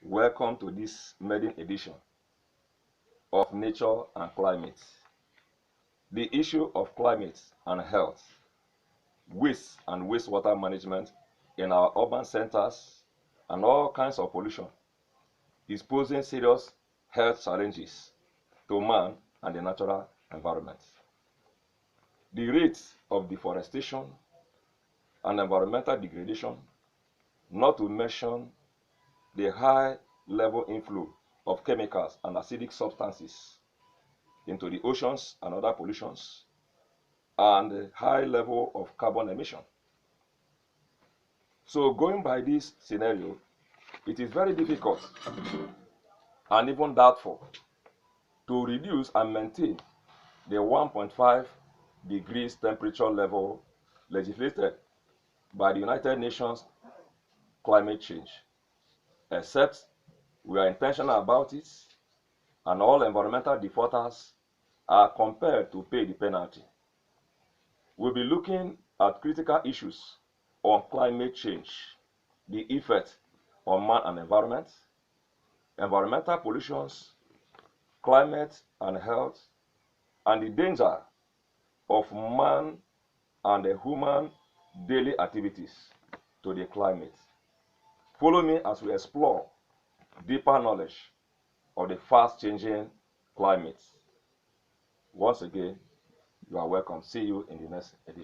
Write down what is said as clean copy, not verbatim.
Welcome to this maiden edition of Nature and Climate. The issue of climate and health, waste and wastewater management in our urban centers and all kinds of pollution is posing serious health challenges to man and the natural environment. The rates of deforestation and environmental degradation, not to mention the high level inflow of chemicals and acidic substances into the oceans and other pollutions, and the high level of carbon emission. So going by this scenario, it is very difficult and even doubtful to reduce and maintain the 1.5 degrees temperature level legislated by the United Nations climate change, except we are intentional about it and all environmental defaulters are compelled to pay the penalty. We'll be looking at critical issues on climate change, the effect on man and environment, environmental pollutions, climate and health, and the danger of man and the human daily activities to the climate. Follow me as we explore deeper knowledge of the fast-changing climate. Once again, you are welcome. See you in the next edition.